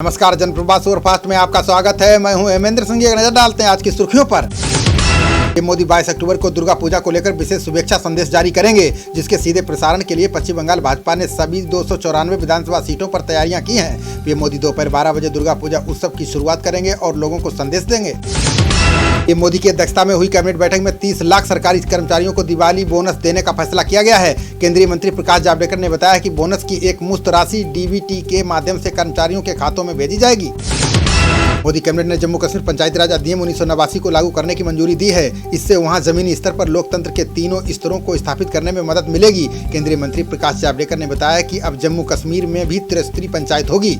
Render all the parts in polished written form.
नमस्कार, जनप्रवास सुपरफास्ट में आपका स्वागत है। मैं हूं हेमेंद्र सिंह। एक नजर डालते हैं आज की सुर्खियों पर। मोदी 22 अक्टूबर को दुर्गा पूजा को लेकर विशेष शुभेच्छा संदेश जारी करेंगे, जिसके सीधे प्रसारण के लिए पश्चिम बंगाल भाजपा ने सभी 294 विधानसभा सीटों पर तैयारियां की हैं। पीएम मोदी दोपहर 12 बजे दुर्गा पूजा उत्सव की शुरुआत करेंगे और लोगों को संदेश देंगे। पीएम मोदी की अध्यक्षता में हुई कैबिनेट बैठक में 30 लाख सरकारी कर्मचारियों को दिवाली बोनस देने का फैसला किया गया है। केंद्रीय मंत्री प्रकाश जावड़ेकर ने बताया कि बोनस की एक मुश्त राशि डीबीटी के माध्यम से कर्मचारियों के खातों में भेजी जाएगी। मोदी कैबिनेट ने जम्मू कश्मीर पंचायती राज अधिनियम 1989 को लागू करने की मंजूरी दी है। इससे वहां जमीनी स्तर पर लोकतंत्र के तीनों स्तरों को स्थापित करने में मदद मिलेगी। केंद्रीय मंत्री प्रकाश जावड़ेकर ने बताया कि अब जम्मू कश्मीर में भी त्रिस्तरीय पंचायत होगी।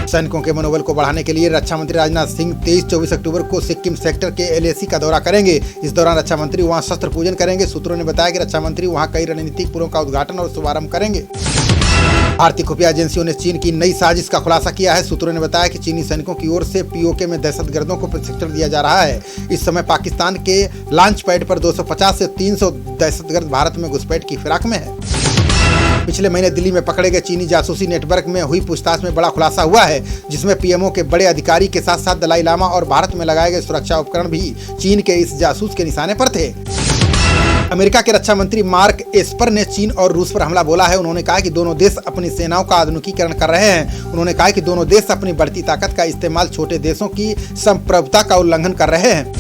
सैनिकों के मनोबल को बढ़ाने के लिए रक्षा मंत्री राजनाथ सिंह 23-24 अक्टूबर को सिक्किम सेक्टर के LAC का दौरा करेंगे। इस दौरान रक्षा मंत्री वहां शस्त्र पूजन करेंगे। सूत्रों ने बताया कि रक्षा मंत्री वहां कई रणनीतिक पुलों का उद्घाटन और शुभारंभ करेंगे। भारतीय खुफिया एजेंसियों ने चीन की नई साजिश का खुलासा किया है। सूत्रों ने बताया कि चीनी सैनिकों की ओर से POK में दहशतगर्दों को प्रशिक्षण दिया जा रहा है। इस समय पाकिस्तान के लॉन्च पैड पर 250 से 300 दहशतगर्द भारत में घुसपैठ की फिराक में है। पिछले महीने दिल्ली में पकड़े गए चीनी जासूसी नेटवर्क में हुई पूछताछ में बड़ा खुलासा हुआ है, जिसमें PMO के बड़े अधिकारी के साथ साथ दलाई लामा और भारत में लगाए गए सुरक्षा उपकरण भी चीन के इस जासूस के निशाने पर थे। अमेरिका के रक्षा मंत्री मार्क एस्पर ने चीन और रूस पर हमला बोला है। उन्होंने कहा कि दोनों देश अपनी सेनाओं का आधुनिकीकरण कर रहे हैं। उन्होंने कहा कि दोनों देश अपनी बढ़ती ताकत का इस्तेमाल छोटे देशों की संप्रभुता का उल्लंघन कर रहे हैं।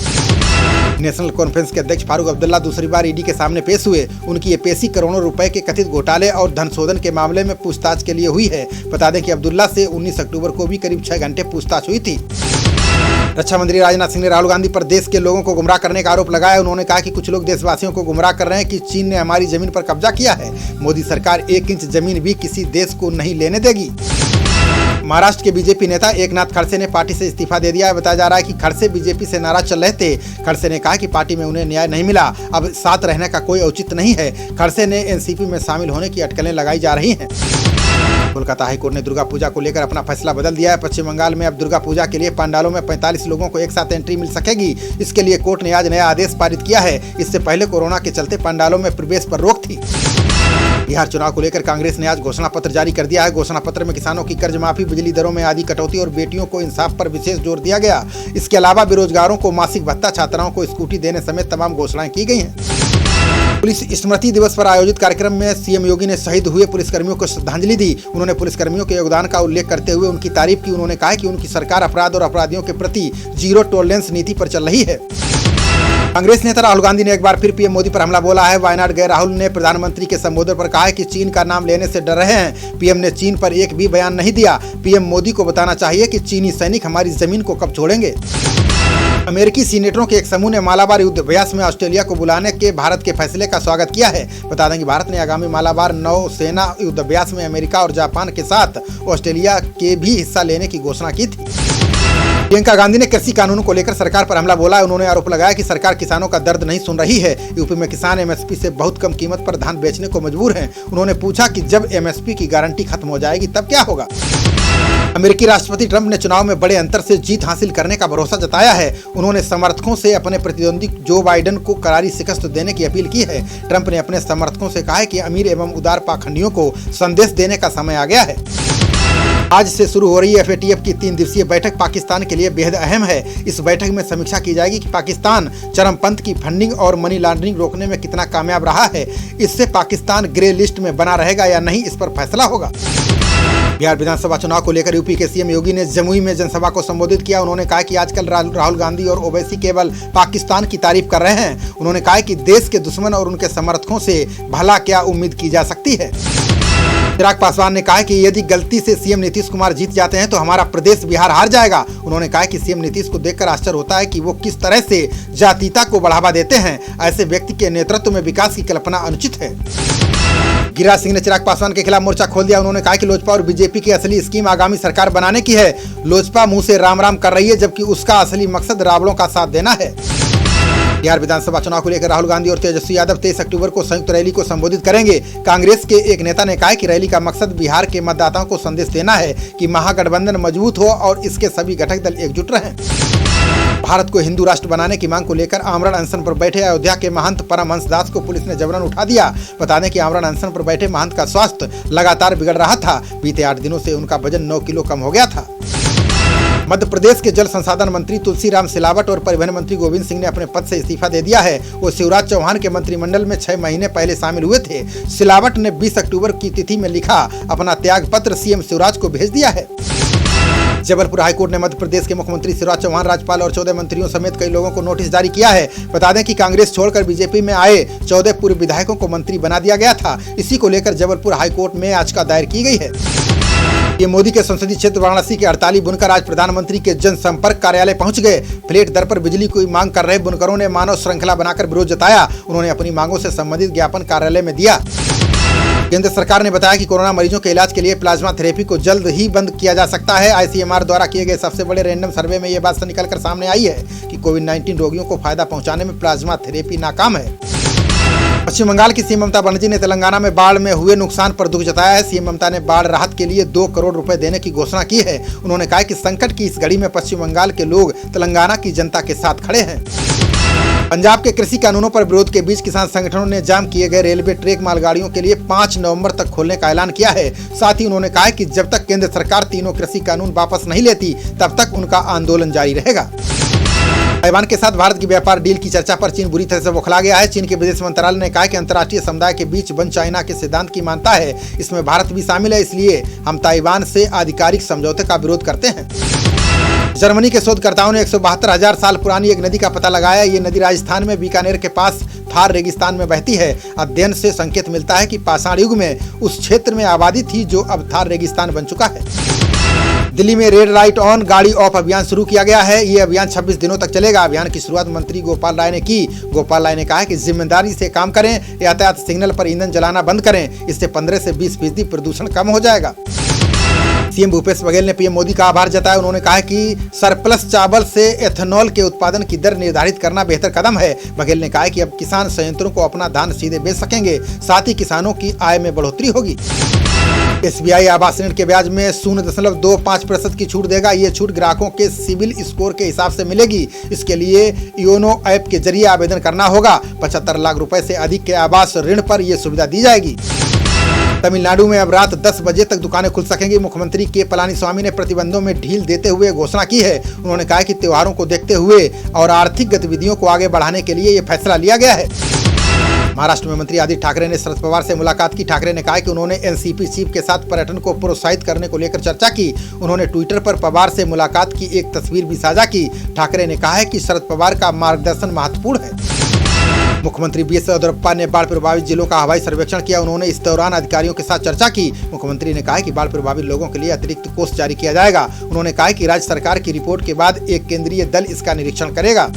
नेशनल कॉन्फ्रेंस के अध्यक्ष फारूक अब्दुल्ला दूसरी बार ED के सामने पेश हुए। उनकी ये पेशी करोड़ों रुपए के कथित घोटाले और धन शोधन के मामले में पूछताछ के लिए हुई है। बता दें कि अब्दुल्ला से 19 अक्टूबर को भी करीब 6 घंटे पूछताछ हुई थी। रक्षा मंत्री राजनाथ सिंह ने राहुल गांधी पर देश के लोगों को गुमराह करने का आरोप लगाया। उन्होंने कहा कि कुछ लोग देशवासियों को गुमराह कर रहे हैं कि चीन ने हमारी जमीन पर कब्जा किया है। मोदी सरकार 1 इंच जमीन भी किसी देश को नहीं लेने देगी। महाराष्ट्र के बीजेपी नेता एकनाथ खड़से ने पार्टी से इस्तीफा दे दिया है। बताया जा रहा है कि खड़से बीजेपी से नाराज चल रहे थे। खड़से ने कहा कि पार्टी में उन्हें न्याय नहीं मिला, अब साथ रहने का कोई औचित्य नहीं है। खड़से ने NCP में शामिल होने की अटकलें लगाई जा रही हैं। कोलकाता हाईकोर्ट ने दुर्गा पूजा को लेकर अपना फैसला बदल दिया है। पश्चिम बंगाल में अब दुर्गा पूजा के लिए पंडालों में 45 लोगों को एक साथ एंट्री मिल सकेगी। इसके लिए कोर्ट ने आज नया आदेश पारित किया है। इससे पहले कोरोना के चलते पंडालों में प्रवेश पर रोक थी। बिहार चुनाव को लेकर कांग्रेस ने आज घोषणा पत्र जारी कर दिया है। घोषणा पत्र में किसानों की कर्ज माफी, बिजली दरों में आधी कटौती और बेटियों को इंसाफ पर विशेष जोर दिया गया। इसके अलावा बेरोजगारों को मासिक भत्ता, छात्राओं को स्कूटी देने समेत तमाम घोषणाएं की गई हैं। पुलिस स्मृति दिवस पर आयोजित कार्यक्रम में CM योगी ने शहीद हुए पुलिसकर्मियों को श्रद्धांजलि दी। उन्होंने पुलिसकर्मियों के योगदान का उल्लेख करते हुए उनकी तारीफ की। उन्होंने कहा कि उनकी सरकार अपराध और अपराधियों के प्रति जीरो टॉलरेंस नीति पर चल रही है। कांग्रेस नेता राहुल गांधी ने एक बार फिर PM मोदी पर हमला बोला है। वायनाड गए राहुल ने प्रधानमंत्री के संबोधन पर कहा है कि चीन का नाम लेने से डर रहे हैं। PM ने चीन पर एक भी बयान नहीं दिया। PM मोदी को बताना चाहिए कि चीनी सैनिक हमारी जमीन को कब छोड़ेंगे। अमेरिकी सीनेटरों के एक समूह ने मालाबार युद्ध अभ्यास में ऑस्ट्रेलिया को बुलाने के भारत के फैसले का स्वागत किया है। बता दें कि भारत ने आगामी मालाबार नौसेना युद्ध अभ्यास में अमेरिका और जापान के साथ ऑस्ट्रेलिया के भी हिस्सा लेने की घोषणा की थी। प्रियंका गांधी ने कृषि कानूनों को लेकर सरकार पर हमला बोला। उन्होंने आरोप लगाया कि सरकार किसानों का दर्द नहीं सुन रही है। यूपी में किसान MSP से बहुत कम कीमत पर धान बेचने को मजबूर हैं। उन्होंने पूछा कि जब MSP की गारंटी खत्म हो जाएगी तब क्या होगा। अमेरिकी राष्ट्रपति ट्रंप ने चुनाव में बड़े अंतर से जीत हासिल करने का भरोसा जताया है। उन्होंने समर्थकों से अपने प्रतिद्वंदी जो बाइडेन को करारी शिकस्त देने की अपील की है। ट्रंप ने अपने समर्थकों से कहा है कि अमीर एवं उदार पाखंडियों को संदेश देने का समय आ गया है। आज से शुरू हो रही FATF की 3 दिवसीय बैठक पाकिस्तान के लिए बेहद अहम है। इस बैठक में समीक्षा की जाएगी कि पाकिस्तान चरमपंथ की फंडिंग और मनी लॉन्ड्रिंग रोकने में कितना कामयाब रहा है। इससे पाकिस्तान ग्रे लिस्ट में बना रहेगा या नहीं, इस पर फैसला होगा। बिहार विधानसभा चुनाव को लेकर यूपी के CM योगी ने जमुई में जनसभा को संबोधित किया। उन्होंने कहा कि आजकल राहुल गांधी और ओवैसी केवल पाकिस्तान की तारीफ कर रहे हैं। उन्होंने कहा कि देश के दुश्मन और उनके समर्थकों से भला क्या उम्मीद की जा सकती है। चिराग पासवान ने कहा कि यदि गलती से CM नीतीश कुमार जीत जाते हैं तो हमारा प्रदेश बिहार हार जाएगा। उन्होंने कहा कि CM नीतीश को देखकर आश्चर्य होता है कि वो किस तरह से जातीयता को बढ़ावा देते हैं। ऐसे व्यक्ति के नेतृत्व में विकास की कल्पना अनुचित है। गिरिराज सिंह ने चिराग पासवान के खिलाफ मोर्चा खोल दिया। उन्होंने कहा कि लोजपा और बीजेपी की असली स्कीम आगामी सरकार बनाने की है। लोजपा मुंह से राम राम कर रही है, जबकि उसका असली मकसद रावणों का साथ देना है। बिहार विधानसभा चुनाव को लेकर राहुल गांधी और तेजस्वी यादव 23 अक्टूबर को संयुक्त रैली को संबोधित करेंगे। कांग्रेस के एक नेता ने कहा कि रैली का मकसद बिहार के मतदाताओं को संदेश देना है कि महागठबंधन मजबूत हो और इसके सभी घटक दल एकजुट रहें। भारत को हिंदू राष्ट्र बनाने की मांग को लेकर आमरण अनशन पर बैठे अयोध्या के महंत परमहंस दास को पुलिस ने जबरन उठा दिया। बता दें कि आमरण अनशन पर बैठे महंत का स्वास्थ्य लगातार बिगड़ रहा था। बीते 8 दिनों से उनका वजन 9 किलो कम हो गया था। मध्य प्रदेश के जल संसाधन मंत्री तुलसीराम सिलावट और परिवहन मंत्री गोविंद सिंह ने अपने पद से इस्तीफा दे दिया है। वो शिवराज चौहान के मंत्रिमंडल में 6 महीने पहले शामिल हुए थे। सिलावट ने 20 अक्टूबर की तिथि में लिखा अपना त्याग पत्र सीएम शिवराज को भेज दिया है। जबलपुर हाईकोर्ट ने मध्य प्रदेश के मुख्यमंत्री शिवराज चौहान, राज्यपाल और 14 मंत्रियों समेत कई लोगों को नोटिस जारी किया है। बता दें कि कांग्रेस छोड़कर बीजेपी में आए 14 पूर्व विधायकों को मंत्री बना दिया गया था। इसी को लेकर जबलपुर हाईकोर्ट में याचिका दायर की गई है। ये मोदी के संसदीय क्षेत्र वाराणसी के 48 बुनकर आज प्रधानमंत्री के जनसंपर्क कार्यालय पहुंच गए। फ्लैट दर पर बिजली की मांग कर रहे बुनकरों ने मानव श्रृंखला बनाकर विरोध जताया। उन्होंने अपनी मांगों से संबंधित ज्ञापन कार्यालय में दिया। केंद्र सरकार ने बताया कि कोरोना मरीजों के इलाज के लिए प्लाज्मा थेरेपी को जल्द ही बंद किया जा सकता है। आईसीएमआर द्वारा किए गए सबसे बड़े रैंडम सर्वे में ये बात निकलकर सामने आई है कि कोविड-19 रोगियों को फायदा पहुंचाने में प्लाज्मा थेरेपी नाकाम है। पश्चिम बंगाल की सीएम ममता बनर्जी ने तेलंगाना में बाढ़ में हुए नुकसान पर दुख जताया है। सीएम ममता ने बाढ़ राहत के लिए 2 करोड़ रुपए देने की घोषणा की है। उन्होंने कहा कि संकट की इस घड़ी में पश्चिम बंगाल के लोग तेलंगाना की जनता के साथ खड़े हैं। पंजाब के कृषि कानूनों पर विरोध के बीच किसान संगठनों ने जाम किए गए रेलवे ट्रैक मालगाड़ियों के लिए 5 नवंबर तक खोलने का ऐलान किया है। साथ ही उन्होंने कहा कि जब तक केंद्र सरकार तीनों कृषि कानून वापस नहीं लेती तब तक उनका आंदोलन जारी रहेगा। ताइवान के साथ भारत की व्यापार डील की चर्चा पर चीन बुरी तरह से बौखला गया है। चीन के विदेश मंत्रालय ने कहा कि अंतर्राष्ट्रीय समुदाय के बीच वन चाइना के सिद्धांत की मानता है। इसमें भारत भी शामिल है, इसलिए हम ताइवान से आधिकारिक समझौते का विरोध करते हैं। जर्मनी के शोधकर्ताओं ने 172,000 साल पुरानी एक नदी का पता लगाया। ये नदी राजस्थान में बीकानेर के पास थार रेगिस्तान में बहती है। अध्ययन से संकेत मिलता है कि पाषाण युग में उस क्षेत्र में आबादी थी जो अब थार रेगिस्तान बन चुका है। दिल्ली में रेड लाइट ऑन गाड़ी ऑफ अभियान शुरू किया गया है। ये अभियान 26 दिनों तक चलेगा। अभियान की शुरुआत मंत्री गोपाल राय ने की। गोपाल राय ने कहा कि जिम्मेदारी से काम करें, यातायात सिग्नल पर ईंधन जलाना बंद करें। इससे 15 से 20% प्रदूषण कम हो जाएगा। सीएम भूपेश बघेल ने पीएम मोदी का आभार जताया। उन्होंने कहा कि सरप्लस चावल से एथेनॉल के उत्पादन की दर निर्धारित करना बेहतर कदम है। बघेल ने कहा कि अब किसान संयंत्रों को अपना धान सीधे बेच सकेंगे, साथ ही किसानों की आय में बढ़ोतरी होगी। एसबीआई आवास ऋण के ब्याज में 0.25% की छूट देगा। ये छूट ग्राहकों के सिबिल स्कोर के हिसाब से मिलेगी। इसके लिए योनो ऐप के जरिए आवेदन करना होगा। 75 लाख रुपए से अधिक के आवास ऋण पर यह सुविधा दी जाएगी। तमिलनाडु में अब रात 10 बजे तक दुकानें खुल सकेंगी। मुख्यमंत्री के पलानीस्वामी ने प्रतिबंधों में ढील देते हुए घोषणा की है। उन्होंने कहा कि त्योहारों को देखते हुए और आर्थिक गतिविधियों को आगे बढ़ाने के लिए ये फैसला लिया गया है। महाराष्ट्र में मंत्री आदित्य ठाकरे ने शरद पवार से मुलाकात की। ठाकरे ने कहा कि उन्होंने एनसीपी चीफ के साथ पर्यटन को प्रोत्साहित करने को लेकर चर्चा की। उन्होंने ट्विटर पर पवार से मुलाकात की एक तस्वीर भी साझा की। ठाकरे ने कहा है कि शरद पवार का मार्गदर्शन महत्वपूर्ण है। मुख्यमंत्री बीएस येदियुरप्पा ने बाढ़ प्रभावित जिलों का हवाई सर्वेक्षण किया। उन्होंने इस दौरान अधिकारियों के साथ चर्चा की। मुख्यमंत्री ने कहा कि बाढ़ प्रभावित लोगों के लिए अतिरिक्त कोष जारी किया जाएगा। उन्होंने कहा कि राज्य सरकार की रिपोर्ट के बाद एक केंद्रीय दल इसका निरीक्षण करेगा।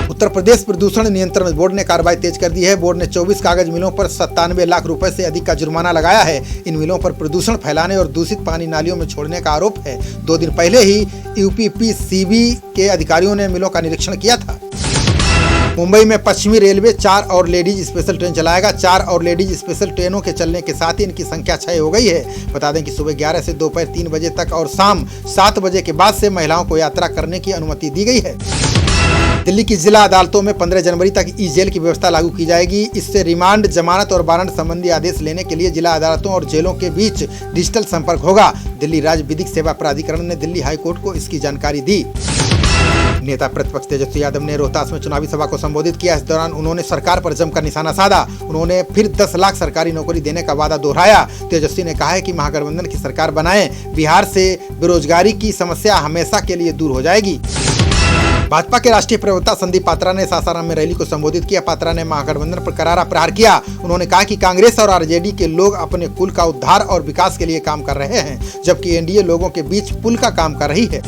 उत्तर प्रदेश प्रदूषण नियंत्रण बोर्ड ने कार्रवाई तेज कर दी है। बोर्ड ने 24 कागज मिलों पर 97 लाख रुपए से अधिक का जुर्माना लगाया है। इन मिलों पर प्रदूषण फैलाने और दूषित पानी नालियों में छोड़ने का आरोप है। 2 दिन पहले ही यूपीपीसीबी के अधिकारियों ने मिलों का निरीक्षण किया था। मुंबई में पश्चिमी रेलवे 4 और लेडीज स्पेशल ट्रेन चलाएगा। 4 और लेडीज स्पेशल ट्रेनों के चलने के साथ ही इनकी संख्या 6 हो गई है। बता दें कि सुबह 11 से दोपहर 3 बजे तक और शाम 7 बजे के बाद से महिलाओं को यात्रा करने की अनुमति दी गई है। दिल्ली की जिला अदालतों में 15 जनवरी तक ई जेल की व्यवस्था लागू की जाएगी। इससे रिमांड, जमानत और वारंट संबंधी आदेश लेने के लिए जिला अदालतों और जेलों के बीच डिजिटल संपर्क होगा। दिल्ली राज्य विधिक सेवा प्राधिकरण ने दिल्ली हाईकोर्ट को इसकी जानकारी दी। नेता प्रतिपक्ष तेजस्वी यादव ने रोहतास में चुनावी सभा को संबोधित किया। इस दौरान उन्होंने सरकार पर जमकर निशाना साधा। उन्होंने फिर 10 लाख सरकारी नौकरी देने का वादा दोहराया। तेजस्वी ने कहा है कि महागठबंधन की सरकार बनाएं, बिहार से बेरोजगारी की समस्या हमेशा के लिए दूर हो जाएगी। भाजपा के राष्ट्रीय प्रवक्ता संदीप पात्रा ने सासाराम में रैली को संबोधित किया। पात्रा ने महागठबंधन पर करारा प्रहार किया। उन्होंने कहा कि कांग्रेस और आरजेडी के लोग अपने कुल का उद्धार और विकास के लिए काम कर रहे हैं, जबकि एनडीए लोगों के बीच पुल का काम कर रही है।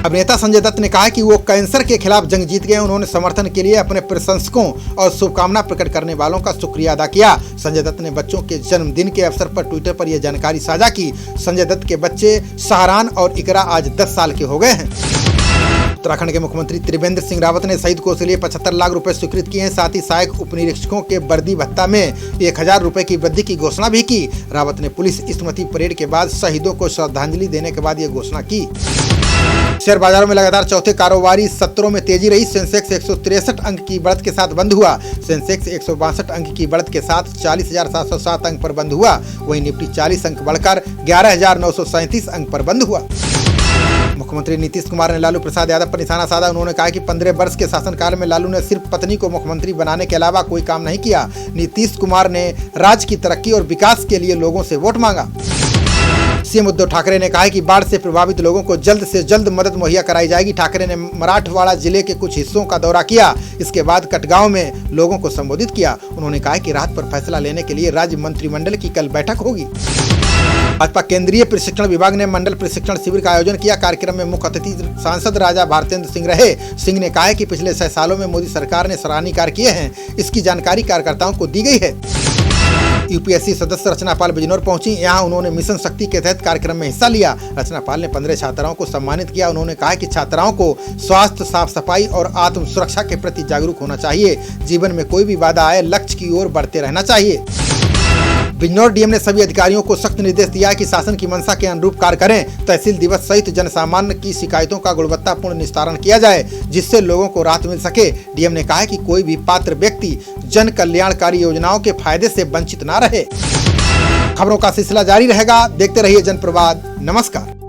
अभिनेता संजय दत्त ने कहा कि वो कैंसर के खिलाफ जंग जीत गए। उन्होंने समर्थन के लिए अपने प्रशंसकों और शुभकामना प्रकट करने वालों का शुक्रिया अदा किया। संजय दत्त ने बच्चों के जन्मदिन के अवसर पर ट्विटर पर यह जानकारी साझा की। संजय दत्त के बच्चे शाहरान और इकरा आज 10 साल के हो गए हैं। उत्तराखंड के मुख्यमंत्री त्रिवेंद्र सिंह रावत ने शहीद कोष के लिए 75 लाख रुपए स्वीकृत किए हैं। साथ ही सहायक उप निरीक्षकों के वर्दी भत्ता में 1000 रुपए की वृद्धि की घोषणा भी की। रावत ने पुलिस स्मृति परेड के बाद शहीदों को श्रद्धांजलि देने के बाद ये घोषणा की। शेयर बाजारों में लगातार चौथे कारोबारी सत्रों में तेजी रही। सेंसेक्स 163 अंक की बढ़त के साथ बंद हुआ। सेंसेक्स 162 अंक की बढ़त के साथ 40,707 अंक पर बंद हुआ। वहीं निफ्टी 40 अंक बढ़कर 11,937 अंक पर बंद हुआ। मुख्यमंत्री नीतीश कुमार ने लालू प्रसाद यादव पर निशाना साधा। उन्होंने कहा कि 15 वर्ष के शासनकाल में लालू ने सिर्फ पत्नी को मुख्यमंत्री बनाने के अलावा कोई काम नहीं किया। नीतीश कुमार ने राज्य की तरक्की और विकास के लिए लोगों से वोट मांगा। सीएम उद्धव ठाकरे ने कहा है कि बाढ़ से प्रभावित लोगों को जल्द से जल्द मदद मुहैया कराई जाएगी। ठाकरे ने मराठवाड़ा जिले के कुछ हिस्सों का दौरा किया। इसके बाद कटगांव में लोगों को संबोधित किया। उन्होंने कहा कि राहत पर फैसला लेने के लिए राज्य मंत्रिमंडल की कल बैठक होगी। भाजपा केंद्रीय प्रशिक्षण विभाग ने मंडल प्रशिक्षण शिविर का आयोजन किया। कार्यक्रम में मुख्य अतिथि सांसद राजा भारतेंद्र सिंह रहे। सिंह ने कहा है कि पिछले 6 सालों में मोदी सरकार ने सराहनीय कार्य किए हैं। इसकी जानकारी कार्यकर्ताओं को दी गई है। यूपीएससी सदस्य रचना पाल बिजनौर पहुंची। यहां उन्होंने मिशन शक्ति के तहत कार्यक्रम में हिस्सा लिया। रचना पाल ने 15 छात्राओं को सम्मानित किया। उन्होंने कहा कि छात्राओं को स्वास्थ्य, साफ सफाई और आत्म सुरक्षा के प्रति जागरूक होना चाहिए। जीवन में कोई भी बाधा आए, लक्ष्य की ओर बढ़ते रहना चाहिए। बिजनौर डीएम ने सभी अधिकारियों को सख्त निर्देश दिया कि शासन की मंशा के अनुरूप कार्य करें। तहसील दिवस सहित जनसामान्य की शिकायतों का गुणवत्तापूर्ण निस्तारण किया जाए, जिससे लोगों को राहत मिल सके। डीएम ने कहा है कि कोई भी पात्र व्यक्ति जन कल्याणकारी योजनाओं के फायदे से वंचित न रहे। खबरों का सिलसिला जारी रहेगा। देखते रहिए जनप्रवाद। नमस्कार।